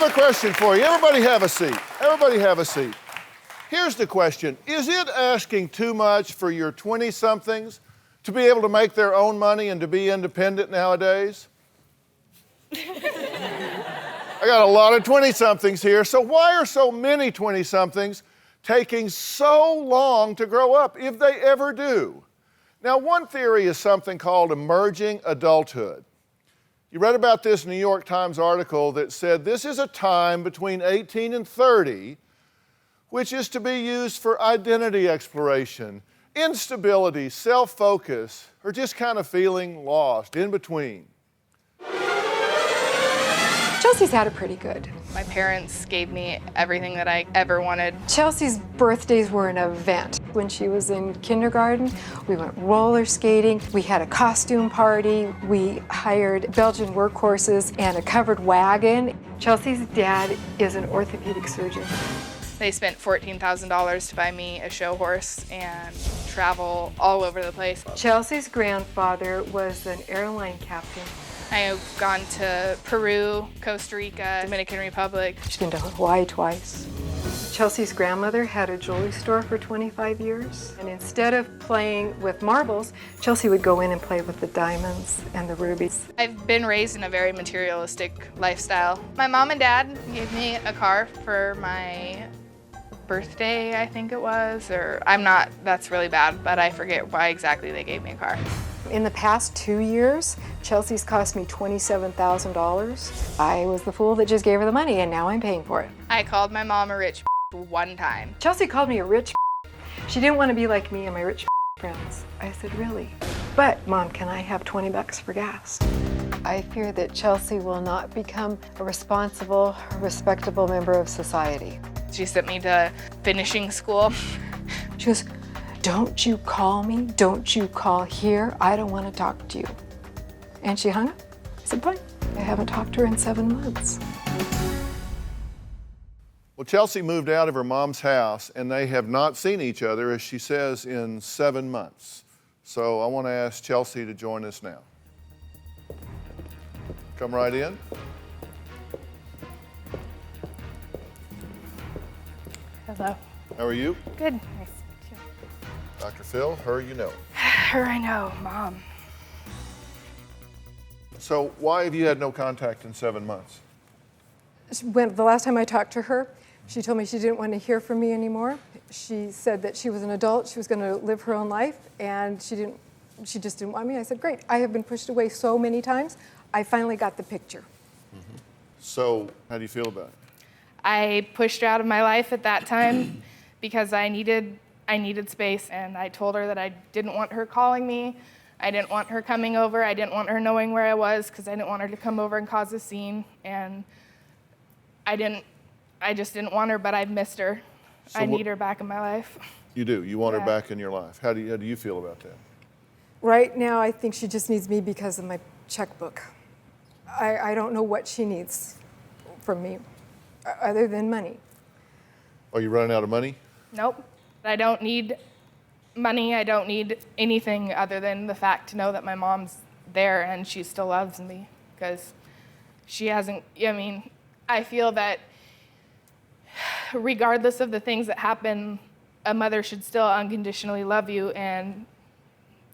have a question for you. Everybody have a seat. Everybody have a seat. Here's the question. Is it asking too much for your 20-somethings to be able to make their own money and to be independent nowadays? I got a lot of 20-somethings here, so why are so many 20-somethings taking so long to grow up, if they ever do? Now, one theory is something called emerging adulthood. You read about this New York Times article that said this is a time between 18 and 30 which is to be used for identity exploration, instability, self-focus, or just kind of feeling lost in between. Chelsea's had it pretty good. My parents gave me everything that I ever wanted. Chelsea's birthdays were an event. When she was in kindergarten, we went roller skating, we had a costume party, we hired Belgian workhorses and a covered wagon. Chelsea's dad is an orthopedic surgeon. They spent $14,000 to buy me a show horse and travel all over the place. Chelsea's grandfather was an airline captain. I've gone to Peru, Costa Rica, Dominican Republic. She's been to Hawaii twice. Chelsea's grandmother had a jewelry store for 25 years. And instead of playing with marbles, Chelsea would go in and play with the diamonds and the rubies. I've been raised in a very materialistic lifestyle. My mom and dad gave me a car for my birthday, I think it was, that's really bad, but I forget why exactly they gave me a car. In the past 2 years, Chelsea's cost me $27,000. I was the fool that just gave her the money, and now I'm paying for it. I called my mom a rich one time. Chelsea called me a rich. She didn't want to be like me and my rich friends. I said, really? But, Mom, can I have 20 bucks for gas? I fear that Chelsea will not become a responsible, respectable member of society. She sent me to finishing school. She goes, don't you call me, don't you call here, I don't want to talk to you. And she hung up. I said, fine. I haven't talked to her in 7 months. Well, Chelsea moved out of her mom's house, and they have not seen each other, as she says, in 7 months. So I want to ask Chelsea to join us now. Come right in. Hello. How are you? Good. Nice to meet you. DrPhil, her you know. Her I know, Mom. So why have you had no contact in 7 months? The last time I talked to her, she told me she didn't want to hear from me anymore. She said that she was an adult, she was going to live her own life, and she just didn't want me. I said, great. I have been pushed away so many times. I finally got the picture. Mm-hmm. So how do you feel about it? I pushed her out of my life at that time because I needed space, and I told her that I didn't want her calling me. I didn't want her coming over. I didn't want her knowing where I was because I didn't want her to come over and cause a scene. And I just didn't want her, but I've missed her. So I need her back in my life. You do? You want her back in your life. How do you feel about that? Right now, I think she just needs me because of my checkbook. I don't know what she needs from me other than money. Are you running out of money? Nope. I don't need money. I don't need anything other than the fact to know that my mom's there and she still loves me, because she hasn't, I feel that regardless of the things that happen, a mother should still unconditionally love you. And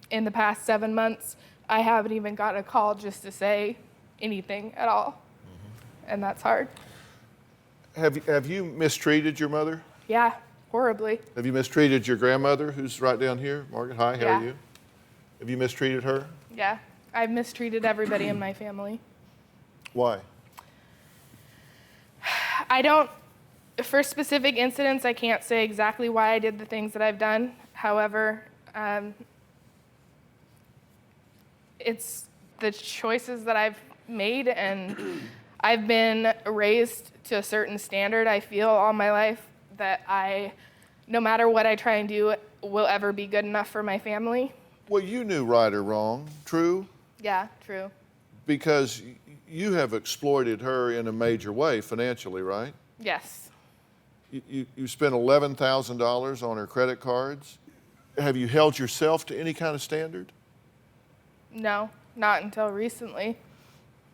in the past 7 months, I haven't even got a call just to say anything at all. Mm-hmm. And that's hard. Have you mistreated your mother? Yeah, horribly. Have you mistreated your grandmother, who's right down here? Margaret, hi, how are you? Have you mistreated her? Yeah, I've mistreated everybody in my family. Why? For specific incidents, I can't say exactly why I did the things that I've done. However, it's the choices that I've made, and I've been raised to a certain standard, I feel, all my life, that no matter what I try and do, will ever be good enough for my family. Well, you knew right or wrong, true? Yeah, true. Because you have exploited her in a major way financially, right? Yes. You spent $11,000 on her credit cards. Have you held yourself to any kind of standard? No, not until recently.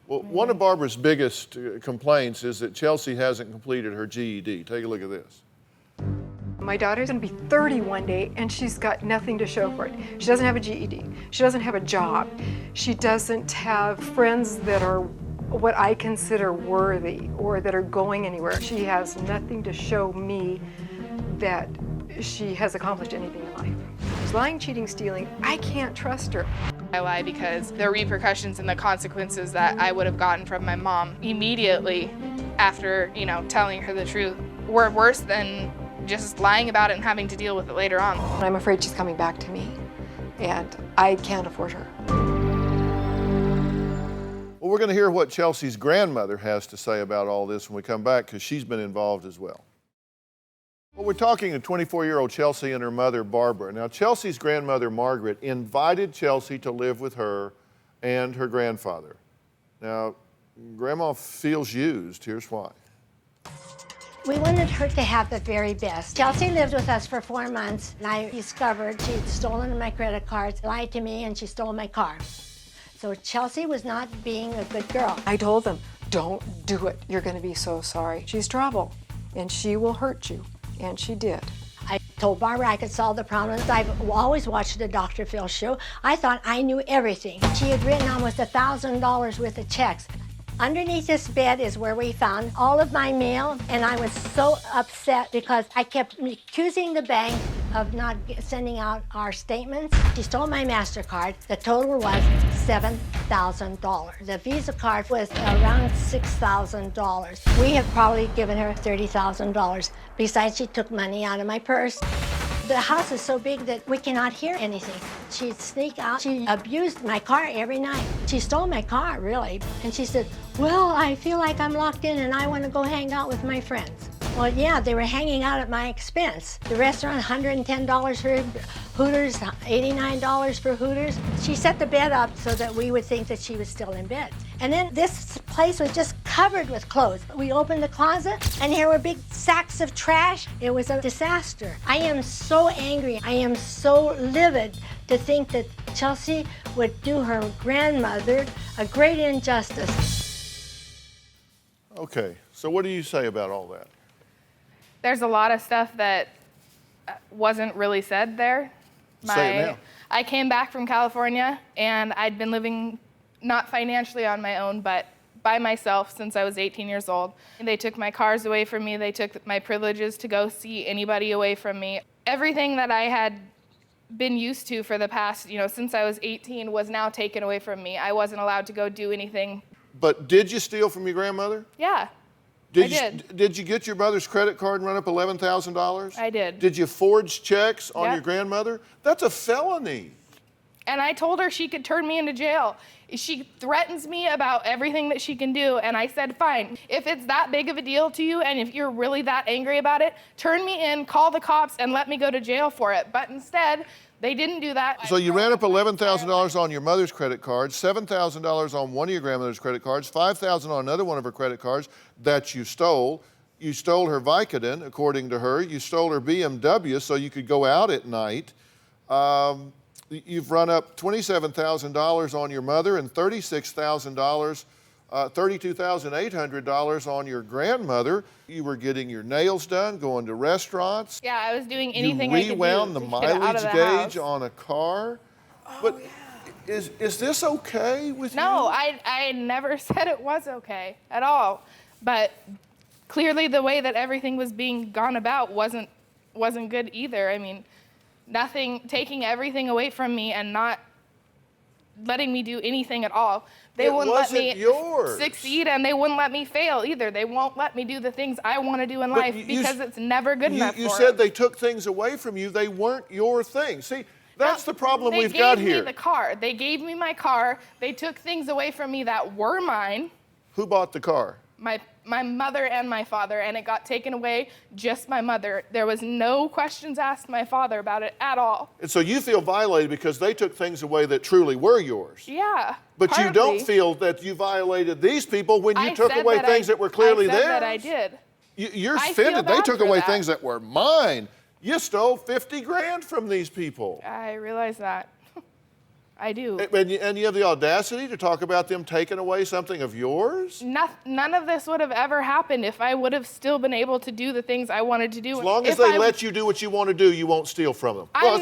Well, one of Barbara's biggest complaints is that Chelsea hasn't completed her GED. Take a look at this. My daughter's gonna be 30 one day and she's got nothing to show for it. She doesn't have a GED. She doesn't have a job. She doesn't have friends that are what I consider worthy or that are going anywhere. She has nothing to show me that she has accomplished anything in life. She's lying, cheating, stealing. I can't trust her. I lie because the repercussions and the consequences that I would have gotten from my mom immediately after, telling her the truth were worse than just lying about it and having to deal with it later on. I'm afraid she's coming back to me, and I can't afford her. Well, we're going to hear what Chelsea's grandmother has to say about all this when we come back, because she's been involved as well. Well, we're talking to 24-year-old Chelsea and her mother, Barbara. Now, Chelsea's grandmother, Margaret, invited Chelsea to live with her and her grandfather. Now, Grandma feels used. Here's why. We wanted her to have the very best. Chelsea lived with us for 4 months, and I discovered she'd stolen my credit cards, lied to me, and she stole my car. So Chelsea was not being a good girl. I told them, don't do it. You're going to be so sorry. She's trouble, and she will hurt you, and she did. I told Barbara I could solve the problems. I've always watched the DrPhil show. I thought I knew everything. She had written almost $1,000 worth of checks. Underneath this bed is where we found all of my mail, and I was so upset because I kept accusing the bank of not sending out our statements. She stole my MasterCard. The total was $7,000. The Visa card was around $6,000. We have probably given her $30,000. Besides, she took money out of my purse. The house is so big that we cannot hear anything. She'd sneak out. She abused my car every night. She stole my car, really. And she said, well, I feel like I'm locked in and I want to go hang out with my friends. Well, yeah, they were hanging out at my expense. The restaurant, $110 for Hooters, $89 for Hooters. She set the bed up so that we would think that she was still in bed. And then this place was just covered with clothes. We opened the closet, and here were big sacks of trash. It was a disaster. I am so angry. I am so livid to think that Chelsea would do her grandmother a great injustice. Okay, so what do you say about all that? There's a lot of stuff that wasn't really said there. Say it now. I came back from California, and I'd been living not financially on my own, but by myself since I was 18 years old. And they took my cars away from me. They took my privileges to go see anybody away from me. Everything that I had been used to for the past, since I was 18 was now taken away from me. I wasn't allowed to go do anything. But did you steal from your grandmother? Yeah. I did. Did you get your mother's credit card and run up $11,000? I did. Did you forge checks on Yep. your grandmother? That's a felony. And I told her she could turn me into jail. She threatens me about everything that she can do, and I said, fine. If it's that big of a deal to you, and if you're really that angry about it, turn me in, call the cops, and let me go to jail for it. But instead, they didn't do that. So you ran up $11,000 on your mother's credit card, $7,000 on one of your grandmother's credit cards, $5,000 on another one of her credit cards that you stole. You stole her Vicodin, according to her. You stole her BMW so you could go out at night. You've run up $27,000 on your mother and $36,000, $32,800 on your grandmother. You were getting your nails done, going to restaurants. Yeah, I was doing anything I could do. You rewound the to get out of mileage the gauge house. on a car. But is this okay with you? No, I never said it was okay at all. But clearly the way that everything was being gone about wasn't good either. I mean, taking everything away from me and not letting me do anything at all. They wouldn't let me succeed, and they wouldn't let me fail either. They won't let me do the things I want to do in life because it's never good enough for You them. said they took things away from you. They weren't your thing. See, that's the problem we've got here. They gave me the car. They gave me my car. They took things away from me that were mine. Who bought the car? My mother and my father, and it got taken away, just my mother. There was no questions asked my father about it at all. And so you feel violated because they took things away that truly were yours. Yeah. But you don't partly. feel that you violated these people when you I took said away that things that were clearly I said theirs. that I did. You're I feel offended. They bad took for away that. things that were mine. You stole 50 grand from these people. I realize that. I do. And you have the audacity to talk about them taking away something of yours? None of this would have ever happened if I would have still been able to do the things I wanted to do. As long as they let you do what you want to do, you won't steal from them. I'm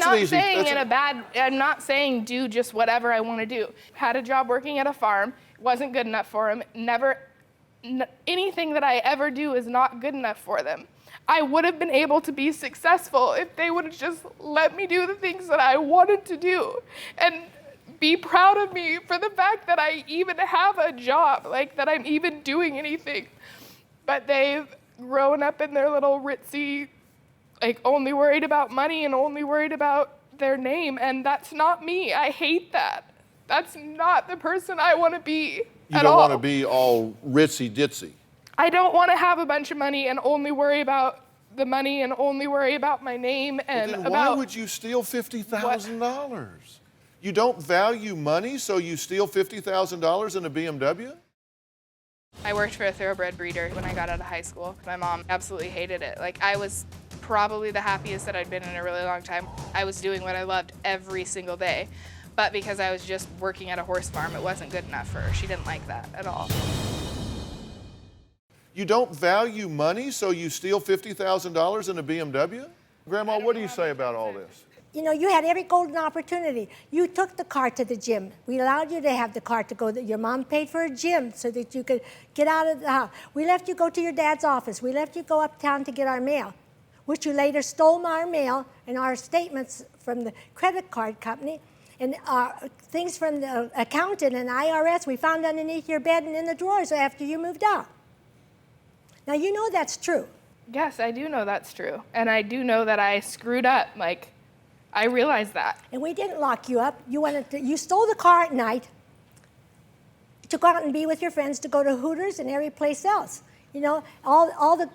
not saying do just whatever I want to do. Had a job working at a farm, wasn't good enough for him. Anything that I ever do is not good enough for them. I would have been able to be successful if they would have just let me do the things that I wanted to do and be proud of me for the fact that I even have a job, like that I'm even doing anything. But they've grown up in their little ritzy, like only worried about money and only worried about their name, and that's not me. I hate that. That's not the person I want to be You at don't all. want to be all ritzy-ditzy. I don't want to have a bunch of money and only worry about the money and only worry about my name and Then about... why would you steal $50,000? You don't value money, so you steal $50,000 in a BMW? I worked for a thoroughbred breeder when I got out of high school. My mom absolutely hated it. Like, I was probably the happiest that I'd been in a really long time. I was doing what I loved every single day. But because I was just working at a horse farm, it wasn't good enough for her. She didn't like that at all. You don't value money, so you steal $50,000 in a BMW? Grandma, what do you say about all this? You know, you had every golden opportunity. You took the car to the gym. We allowed you to have the car to go. Your mom paid for a gym so that you could get out of the house. We left you go to your dad's office. We left you go uptown to get our mail, which you later stole our mail and our statements from the credit card company and things from the accountant and IRS we found underneath your bed and in the drawers after you moved out. Now, you know that's true. Yes, I do know that's true. And I do know that I screwed up. Like, I realize that. And we didn't lock you up. You stole the car at night to go out and be with your friends, to go to Hooters and every place else. You know, all the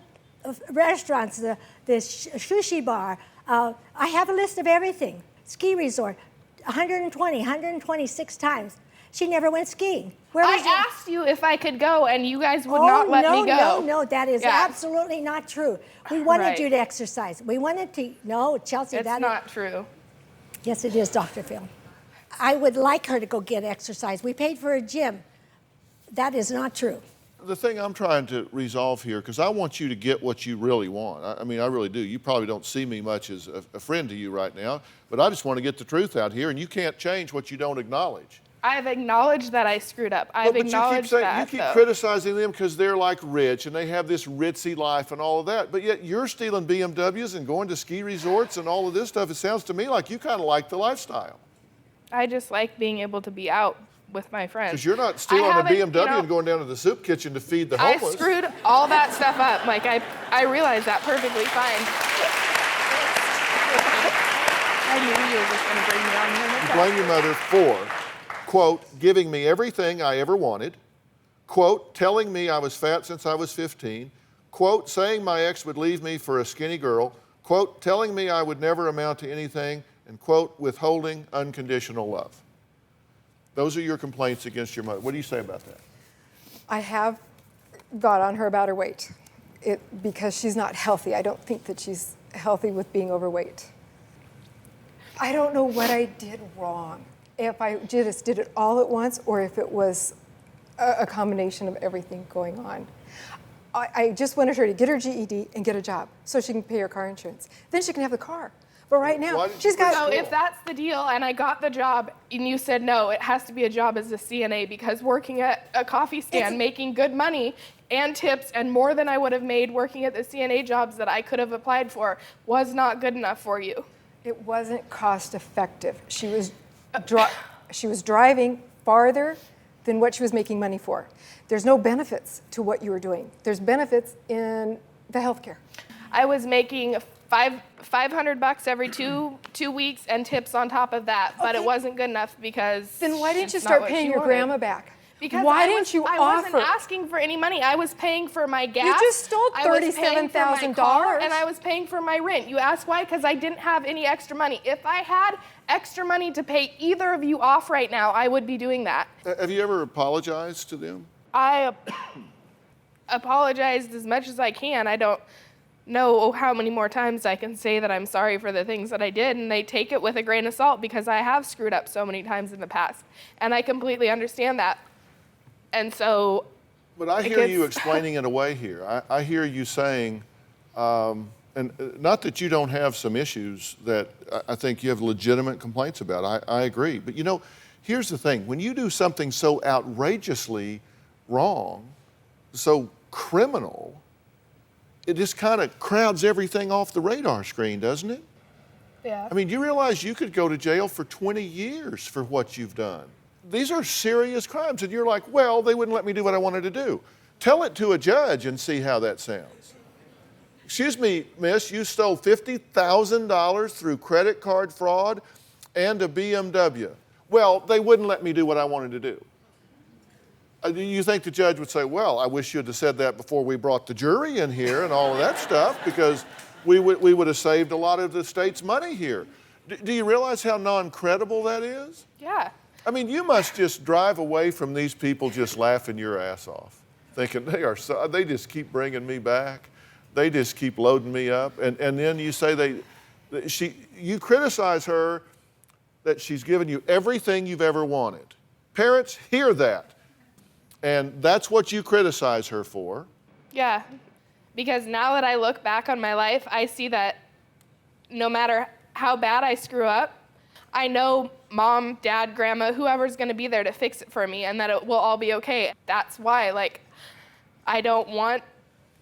restaurants, the sushi bar. I have a list of everything. Ski resort, 126 times. She never went skiing. I asked you if I could go, and you guys would not let me go. No, that is absolutely not true. We wanted you to exercise. We wanted to, Chelsea, it's not true. Yes, it is, Dr. Phil. I would like her to go get exercise. We paid for a gym. That is not true. The thing I'm trying to resolve here, because I want you to get what you really want. I mean, I really do. You probably don't see me much as a friend to you right now, but I just want to get the truth out here, and you can't change what you don't acknowledge. I've acknowledged that I screwed up. I've acknowledged that. You keep criticizing them because they're like rich and they have this ritzy life and all of that, but yet you're stealing BMWs and going to ski resorts and all of this stuff. It sounds to me like you kind of like the lifestyle. I just like being able to be out with my friends. Because you're not stealing a BMW and going down to the soup kitchen to feed the homeless. I screwed all that stuff up. Like, I realize that perfectly fine. I knew you were just going to bring me on here. You blame your mother for, quote, giving me everything I ever wanted, quote, telling me I was fat since I was 15, quote, saying my ex would leave me for a skinny girl, quote, telling me I would never amount to anything, and quote, withholding unconditional love. Those are your complaints against your mother. What do you say about that? I have got on her about her weight because she's not healthy. I don't think that she's healthy with being overweight. I don't know what I did wrong. If I just did it all at once or if it was a combination of everything going on. I just wanted her to get her GED and get a job so she can pay her car insurance. Then she can have the car. But right now, she's got... So if that's the deal and I got the job and you said no, it has to be a job as a CNA because working at a coffee stand, making good money and tips and more than I would have made working at the CNA jobs that I could have applied for was not good enough for you. It wasn't cost effective. She was driving farther than what she was making money for. There's no benefits to what you were doing. There's benefits in the healthcare. I was making $500 every two weeks and tips on top of that, but it wasn't good enough because... Then why didn't you start paying your grandma back? Because why didn't you offer? I wasn't asking for any money. I was paying for my gas. You just stole $37,000. And I was paying for my rent. You ask why? Because I didn't have any extra money. If I had extra money to pay either of you off right now, I would be doing that. Have you ever apologized to them? I apologized as much as I can. know how many more times I can say that I'm sorry for the things that I did, and they take it with a grain of salt because I have screwed up so many times in the past, and I completely understand that. And so But I hear you explaining it away here. I hear you saying, and not that you don't have some issues that I think you have legitimate complaints about. I agree. But you know, here's the thing. When you do something so outrageously wrong, so criminal, it just kind of crowds everything off the radar screen, doesn't it? Yeah. I mean, you realize you could go to jail for 20 years for what you've done. These are serious crimes, and you're like, well, they wouldn't let me do what I wanted to do. Tell it to a judge and see how that sounds. Excuse me, miss, you stole $50,000 through credit card fraud and a BMW. Well, they wouldn't let me do what I wanted to do. Do you think the judge would say, well, I wish you'd have said that before we brought the jury in here and all of that stuff, because we would have saved a lot of the state's money here. Do you realize how non-credible that is? Yeah. I mean, you must just drive away from these people just laughing your ass off, thinking they just keep bringing me back. They just keep loading me up. And then you say you criticize her that she's given you everything you've ever wanted. Parents, hear that. And that's what you criticize her for. Yeah, because now that I look back on my life, I see that no matter how bad I screw up, I know mom, dad, grandma, whoever's gonna be there to fix it for me, and that it will all be okay. That's why, like, I don't want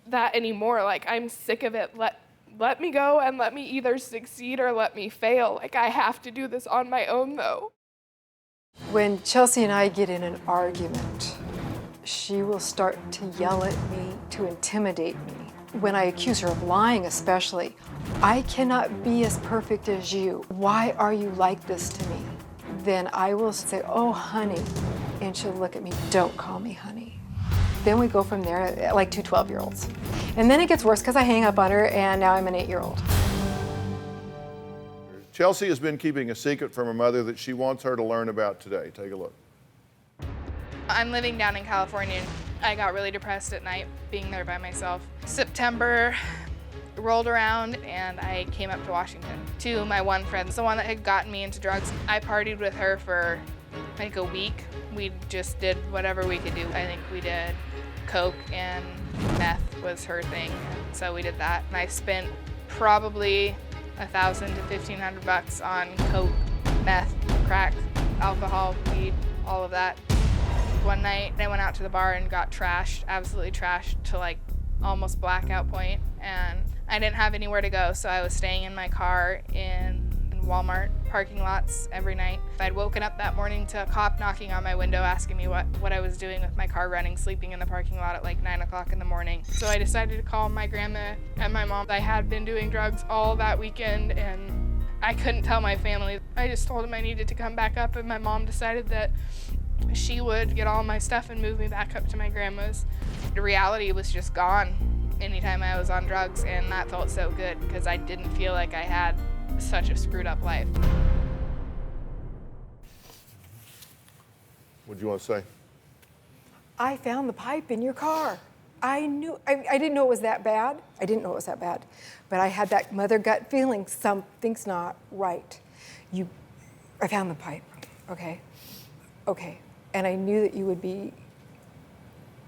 that anymore. Like, I'm sick of it. Let me go and let me either succeed or let me fail. Like, I have to do this on my own, though. When Chelsea and I get in an argument, she will start to yell at me, to intimidate me. When I accuse her of lying especially, I cannot be as perfect as you. Why are you like this to me? Then I will say, oh, honey. And she'll look at me, don't call me honey. Then we go from there like two 12-year-olds. And then it gets worse because I hang up on her, and now I'm an 8-year-old. Chelsea has been keeping a secret from her mother that she wants her to learn about today. Take a look. I'm living down in California. I got really depressed at night being there by myself. September rolled around and I came up to Washington. Two of my one friends, the one that had gotten me into drugs, I partied with her for like a week. We just did whatever we could do. I think we did coke and meth was her thing. So we did that. And I spent probably $1,000 to $1,500 on coke, meth, crack, alcohol, weed, all of that. One night I went out to the bar and got trashed, absolutely trashed to like almost blackout point, and I didn't have anywhere to go, so I was staying in my car in Walmart parking lots every night. I'd woken up that morning to a cop knocking on my window asking me what I was doing with my car running, sleeping in the parking lot at like 9 o'clock in the morning. So I decided to call my grandma and my mom. I had been doing drugs all that weekend and I couldn't tell my family. I just told them I needed to come back up, and my mom decided that she would get all my stuff and move me back up to my grandma's. The reality was just gone anytime I was on drugs, and that felt so good because I didn't feel like I had such a screwed up life. What do you want to say? I found the pipe in your car. I didn't know it was that bad. I didn't know it was that bad. But I had that mother gut feeling, something's not right. I found the pipe, okay? Okay. And I knew that you would be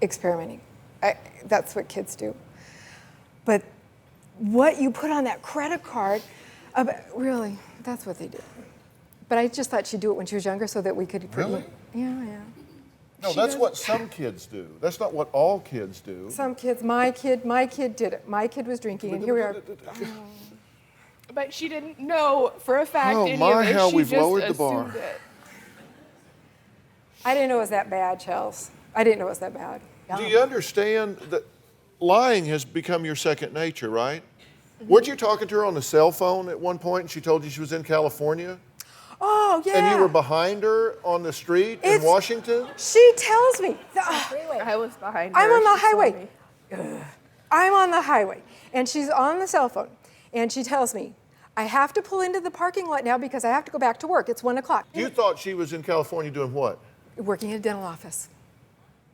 experimenting. That's what kids do. But what you put on that credit card, really, that's what they do. But I just thought she'd do it when she was younger so that we could... Really? Yeah. No, that's what some kids do. That's not what all kids do. Some kids, my kid did it. My kid was drinking, and here we are. But she didn't know for a fact Oh any my, of it. how She we've just lowered the bar. assumed it. I didn't know it was that bad, Chels. I didn't know it was that bad. Do you understand that lying has become your second nature, right? Weren't you talking to her on the cell phone at one point and she told you she was in California? Oh, yeah. And you were behind her on the street in Washington? She tells me. I was behind her. I'm on the She saw highway. me. I'm on the highway. And she's on the cell phone. And she tells me, I have to pull into the parking lot now because I have to go back to work. It's 1 o'clock. You thought she was in California doing what? Working in a dental office.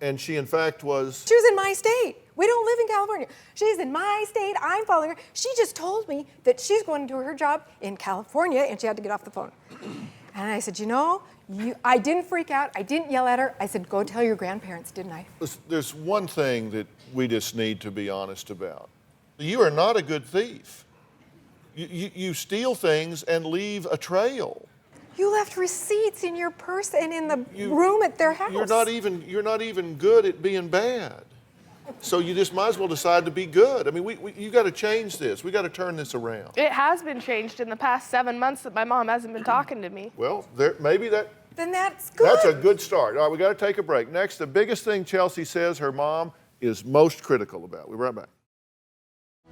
And she, in fact, was... She was in my state. We don't live in California. She's in my state. I'm following her. She just told me that she's going to do her job in California, and she had to get off the phone. And I said, you know, I didn't freak out. I didn't yell at her. I said, go tell your grandparents, didn't I? There's one thing that we just need to be honest about. You are not a good thief. You steal things and leave a trail. You left receipts in your purse and in the room at their house. You're not even good at being bad. So you just might as well decide to be good. I mean, you got to change this. We got to turn this around. It has been changed in the past 7 months that my mom hasn't been talking to me. Well, maybe that. Then that's good. That's a good start. All right, we got to take a break. Next, the biggest thing Chelsea says her mom is most critical about. We'll be right back.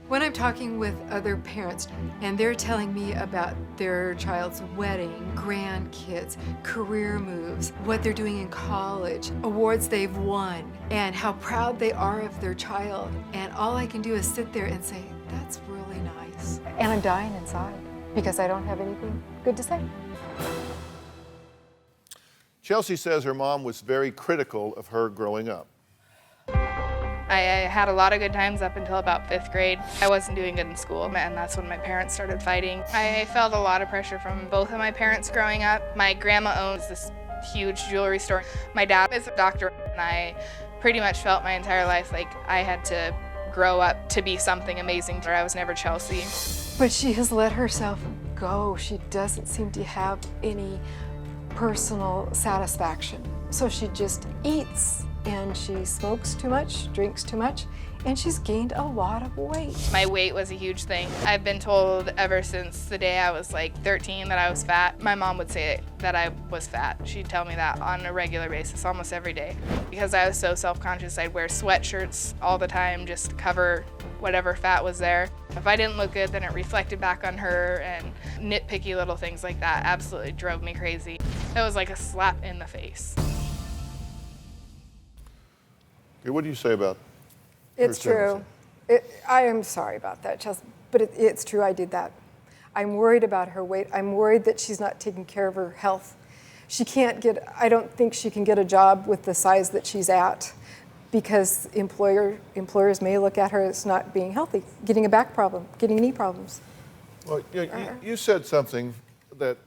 When I'm talking with other parents and they're telling me about their child's wedding, grandkids, career moves, what they're doing in college, awards they've won, and how proud they are of their child, and all I can do is sit there and say, that's really nice. And I'm dying inside because I don't have anything good to say. Chelsea says her mom was very critical of her growing up. I had a lot of good times up until about 5th grade. I wasn't doing good in school, and that's when my parents started fighting. I felt a lot of pressure from both of my parents growing up. My grandma owns this huge jewelry store. My dad is a doctor, and I pretty much felt my entire life like I had to grow up to be something amazing. I was never Chelsea. But she has let herself go. She doesn't seem to have any personal satisfaction. So she just eats. And she smokes too much, drinks too much, and she's gained a lot of weight. My weight was a huge thing. I've been told ever since the day I was like 13 that I was fat. My mom would say that I was fat. She'd tell me that on a regular basis, almost every day. Because I was so self-conscious, I'd wear sweatshirts all the time just to cover whatever fat was there. If I didn't look good, then it reflected back on her, and nitpicky little things like that absolutely drove me crazy. It was like a slap in the face. Okay, what do you say about It's her true. I am sorry about that, Chelsea, but it's true, I did that. I'm worried about her weight. I'm worried that she's not taking care of her health. I don't think she can get a job with the size that she's at because employers may look at her as not being healthy, getting a back problem, getting knee problems. Well, you said something that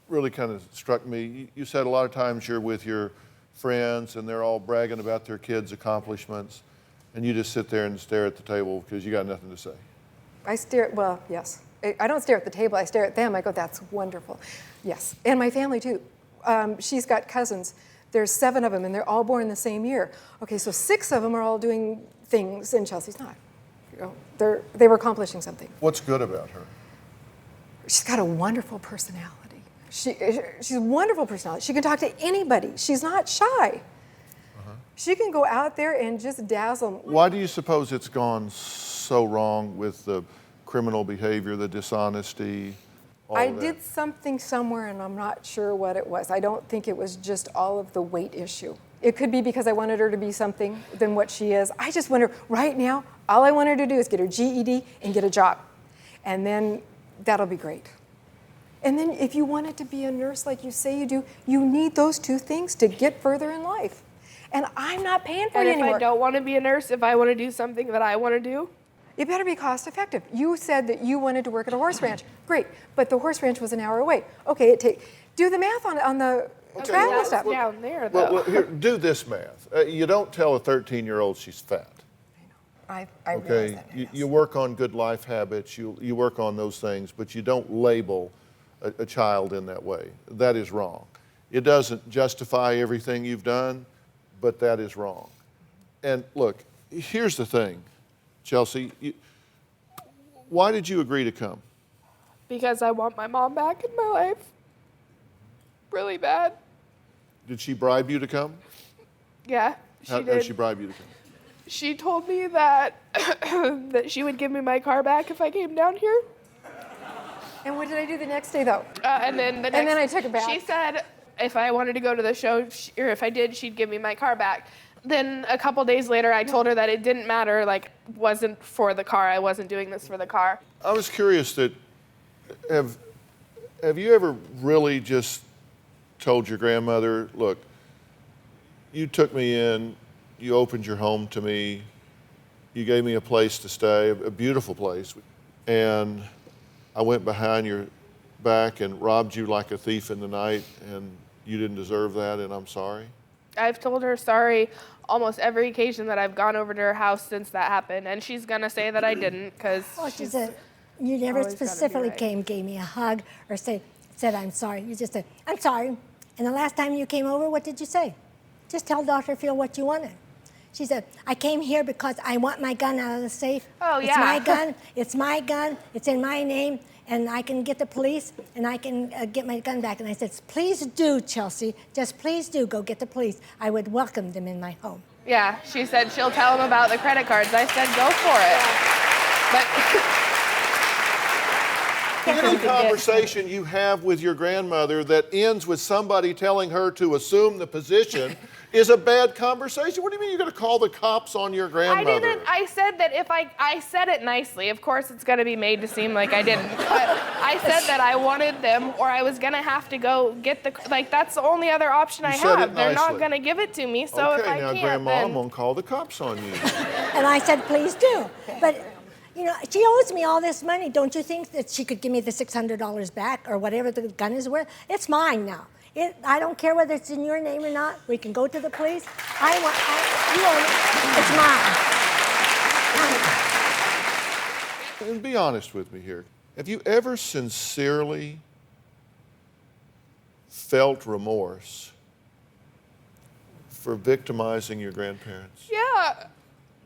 really kind of struck me. You said a lot of times you're with your friends and they're all bragging about their kids' accomplishments, and you just sit there and stare at the table because you got nothing to say. Well, yes. I don't stare at the table, I stare at them. I go, that's wonderful. Yes, and my family too. She's got cousins. There's 7 of them, and they're all born the same year. Okay, so 6 of them are all doing things, and Chelsea's not. You know, they were accomplishing something. What's good about her? She's got a wonderful personality. She's a wonderful personality. She can talk to anybody. She's not shy. She can go out there and just dazzle. Why do you suppose it's gone so wrong with the criminal behavior, the dishonesty, all I of that? did something somewhere, and I'm not sure what it was. I don't think it was just all of the weight issue. It could be because I wanted her to be something than what she is. I just want her, right now, all I want her to do is get her GED and get a job. And then that'll be great. And then if you wanted to be a nurse like you say you do, you need those 2 things to get further in life. And I'm not paying for it anymore. And if I don't want to be a nurse, if I want to do something that I want to do, it better be cost effective. You said that you wanted to work at a horse ranch. Great, but the horse ranch was an hour away. Okay, do the math on the travel that's stuff. down there though. Well, here, do this math. You don't tell a 13-year-old she's fat. I realize Okay, that now, yes. you work on good life habits, you work on those things, but you don't label a child in that way. That is wrong. It doesn't justify everything you've done, but that is wrong. And look, here's the thing, Chelsea, why did you agree to come? Because I want my mom back in my life. Really bad. Did she bribe you to come? Yeah, she How did. did she bribe you to come? She told me that that she would give me my car back if I came down here. And what did I do the next day, though? And then I took it back. She said if I wanted to go to the show, or if I did, she'd give me my car back. Then a couple days later, I told her that it didn't matter, like, wasn't for the car. I wasn't doing this for the car. I was curious that, have you ever really just told your grandmother, look, you took me in you opened your home to me. You gave me a place to stay, a beautiful place. And I went behind your back and robbed you like a thief in the night, and you didn't deserve that, and I'm sorry. I've told her sorry almost every occasion that I've gone over to her house since that happened, and she's gonna say that I didn't, because Oh, she said, you never always gotta be specifically right. came, gave me a hug, or said, I'm sorry. You just said, I'm sorry. And the last time you came over, what did you say? Just tell DrPhil what you wanted. She said, I came here because I want my gun out of the safe. Oh, It's yeah. my gun, it's in my name, and I can get the police, and I can get my gun back. And I said, please do, Chelsea, just please do go get the police. I would welcome them in my home. Yeah, she said she'll tell him about the credit cards. I said, go for it. But Any conversation you have with your grandmother that ends with somebody telling her to assume the position is a bad conversation. What do you mean you're going to call the cops on your I grandmother? didn't. I said that if I said it nicely. Of course, it's going to be made to seem like I didn't. But I said that I wanted them, or I was going to have to go get the. Like, that's the only other option I said it have. They're not nicely. going to give it to me. So if Okay, I now can't, Grandma, then I'm going to call the cops on you. And I said, please do. But, you know, she owes me all this money. Don't you think that she could give me the $600 back or whatever the gun is worth? It's mine now. I don't care whether it's in your name or not. We can go to the police. You own it. It's mine. And be honest with me here. Have you ever sincerely felt remorse for victimizing your grandparents? yeah.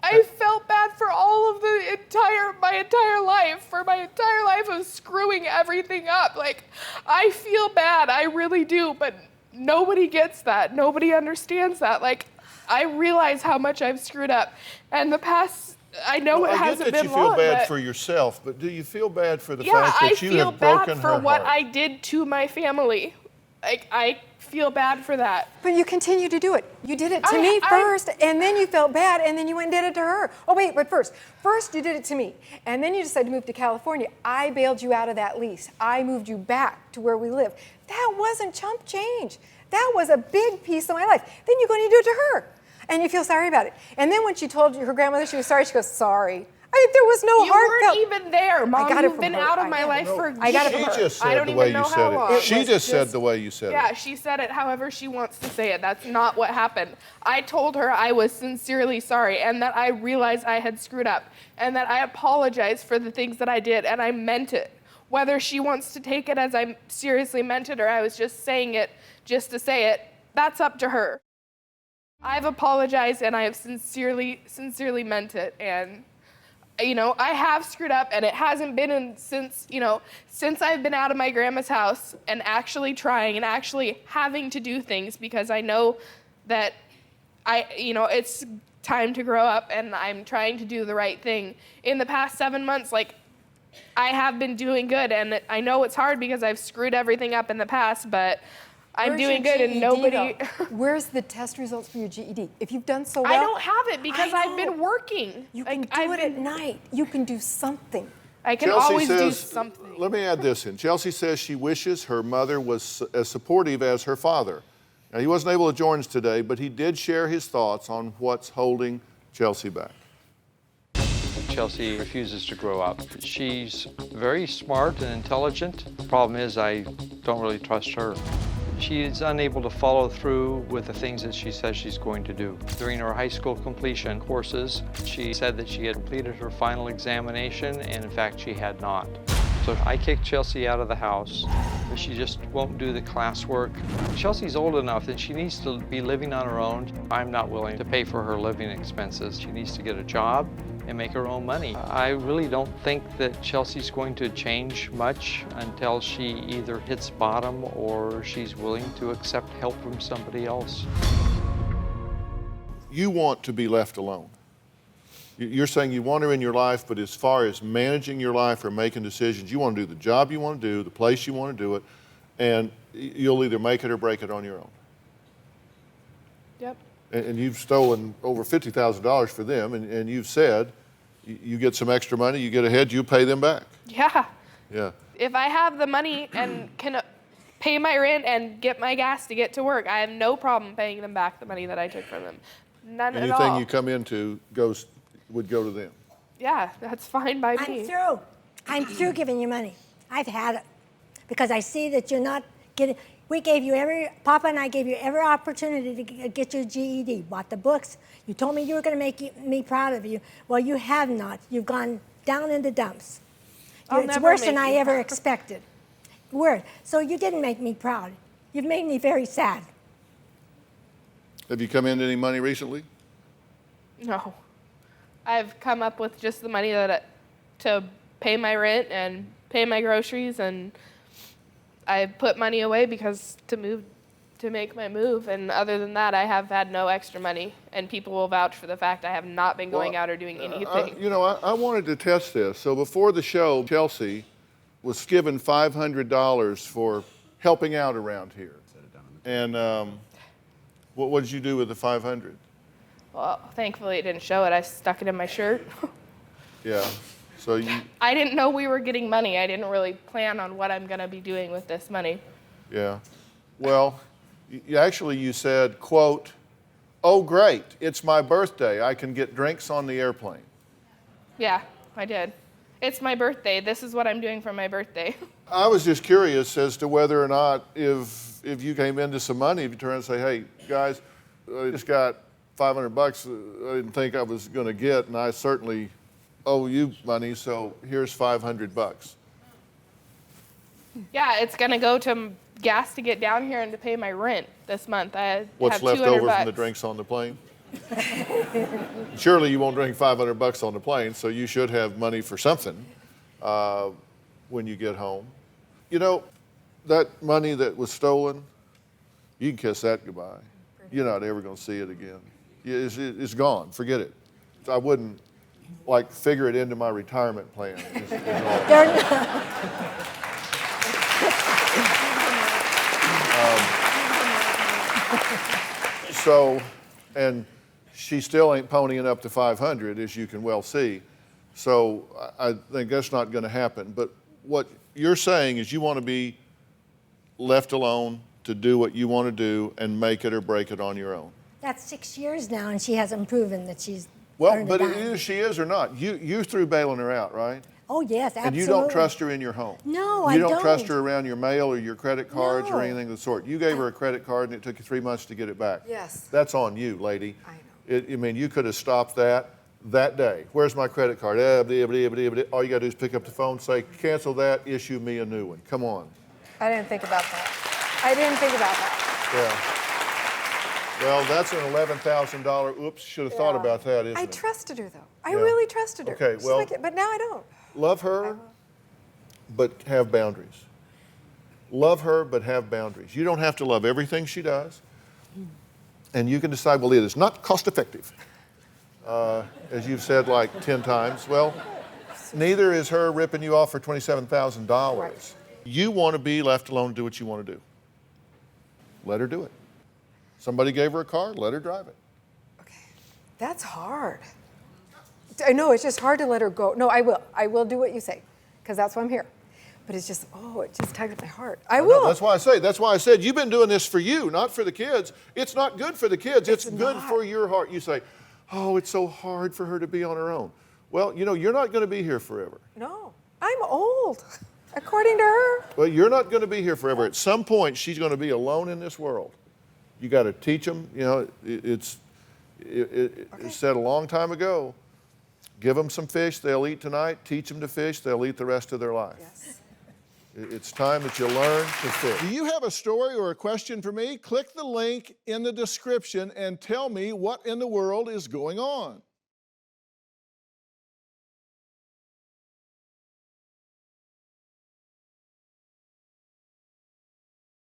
I felt bad for all of my entire life, for my entire life of screwing everything up. Like, I feel bad, I really do, but nobody gets that. Nobody understands that. Like, I realize how much I've screwed up. And the past, I know it hasn't been long, I get that you feel bad but for yourself, but do you feel bad for the yeah, fact I that you feel have broken bad for her what heart? I did to my family. Like, I feel bad for that. But you continue to do it. You did it to I- me I- first, and then you felt bad, and then you went and did it to her. Oh, wait, but first you did it to me, and then you decided to move to California. I bailed you out of that lease. I moved you back to where we live. That wasn't chump change. That was a big piece of my life. Then you go and you do it to her, and you feel sorry about it. And then when she told her grandmother she was sorry, she goes, sorry. There was no You heartfelt. weren't even there, Mom. got it You've from been her. out of I my know. life for I got it from She her. just I said don't the even way know you how said long. it. It She was just said just- the way you said Yeah, it. she said it however she wants to say it. That's not what happened. I told her I was sincerely sorry and that I realized I had screwed up and that I apologized for the things that I did and I meant it. Whether she wants to take it as I seriously meant it or I was just saying it just to say it, that's up to her. I've apologized and I have sincerely meant it. And you know, I have screwed up and it hasn't been since I've been out of my grandma's house and actually trying and actually having to do things because I know that it's time to grow up and I'm trying to do the right thing. In the past 7 months, like, I have been doing good and I know it's hard because I've screwed everything up in the past, but I'm Where's doing your good and GED, nobody... though? Where's the test results for your GED? If you've done so well... I don't have it because I I've been know. working. You can Like, do it at night. You can do something. I can Chelsea always do says, something. let me add this in. Chelsea says she wishes her mother was as supportive as her father. Now, he wasn't able to join us today, but he did share his thoughts on what's holding Chelsea back. Chelsea refuses to grow up. She's very smart and intelligent. The problem is I don't really trust her. She is unable to follow through with the things that she says she's going to do. During her high school completion courses, she said that she had completed her final examination, and in fact, she had not. So I kicked Chelsea out of the house. She just won't do the classwork. Chelsea's old enough that she needs to be living on her own. I'm not willing to pay for her living expenses. She needs to get a job and make her own money. I really don't think that Chelsea's going to change much until she either hits bottom or she's willing to accept help from somebody else. You want to be left alone. You're saying you want her in your life, but as far as managing your life or making decisions, you want to do the job you want to do, the place you want to do it, and you'll either make it or break it on your own. Yep. And you've stolen over $50,000 for them, and you've said you get some extra money, you get ahead, you pay them back. Yeah. Yeah. If I have the money and can pay my rent and get my gas to get to work, I have no problem paying them back the money that I took from them. None at Anything all. you come into would go to them. Yeah, that's fine by me. I'm through. I'm through giving you money. I've had it. Because I see that you're not getting, Papa and I gave you every opportunity to get your GED, bought the books. You told me you were going to make me proud of you. Well, you have not. You've gone down in the dumps. I'll It's never worse than make I you ever proud. expected. So you didn't make me proud. You've made me very sad. Have you come into any money recently? No. I've come up with just the money to pay my rent and pay my groceries, and I put money away because to make my move, and other than that, I have had no extra money, and people will vouch for the fact I have not been going out or doing anything. I wanted to test this. So before the show, Chelsea was given $500 for helping out around here. And what did you do with the 500? Well, thankfully it didn't show it. I stuck it in my shirt. Yeah. So I didn't know we were getting money. I didn't really plan on what I'm going to be doing with this money. yeah. Well, you said, quote, "Oh, great, it's my birthday. I can get drinks on the airplane." Yeah, I did. It's my birthday. This is what I'm doing for my birthday. I was just curious as to whether or not if you came into some money, if you turn and say, "Hey, guys, I just got $500 I didn't think I was going to get, and I certainly owe you money, so here's $500. Yeah, it's going to go to gas to get down here and to pay my rent this month. I What's have left $200. over from the drinks on the plane? Surely you won't drink $500 on the plane, so you should have money for something when you get home. You know, that money that was stolen, you can kiss that goodbye. You're not ever going to see it again. It's gone. Forget it. I wouldn't figure it into my retirement plan. is all. They're not- So, and she still ain't ponying up to 500, as you can well see. So I think that's not going to happen. But what you're saying is you want to be left alone to do what you want to do and make it or break it on your own. That's 6 years now, and she hasn't proven that she's Well, earned a but dime. she is or not. You threw bailing her out, right? Oh, yes, absolutely. And you don't trust her in your home. No, I You don't don't. trust her around your mail or your credit cards No. or anything of the sort. You gave her a credit card and it took you 3 months to get it back. Yes. That's on you, lady. I know. You could have stopped that day. Where's my credit card? All you got to do is pick up the phone, say, cancel that, issue me a new one. Come on. I didn't think about that. I didn't think about that. Yeah. Well, that's an $11,000. Oops, should have thought Yeah. about that, isn't I it? trusted her, though. I Yeah. really trusted her. Okay, She's well- like, but now I don't. Love her, but have boundaries. Love her, but have boundaries. You don't have to love everything she does. And you can decide, well, it is not cost effective. As you've said like 10 times. Well, neither is her ripping you off for $27,000. Right. You want to be left alone to do what you want to do. Let her do it. Somebody gave her a car, let her drive it. Okay. That's hard. I know, it's just hard to let her go. No, I will. I will do what you say, because that's why I'm here. But it's just, it just tugs at my heart. I will. That's why I said you've been doing this for you, not for the kids. It's not good for the kids. It's good not. for your heart. You say, oh, it's so hard for her to be on her own. Well, you're not going to be here forever. No, I'm old, according to her. Well, you're not going to be here forever. At some point, she's going to be alone in this world. You got to teach them. It's said a long time ago. Give them some fish, they'll eat tonight. Teach them to fish, they'll eat the rest of their life. Yes. It's time that you learn to fish. Do you have a story or a question for me? Click the link in the description and tell me what in the world is going on.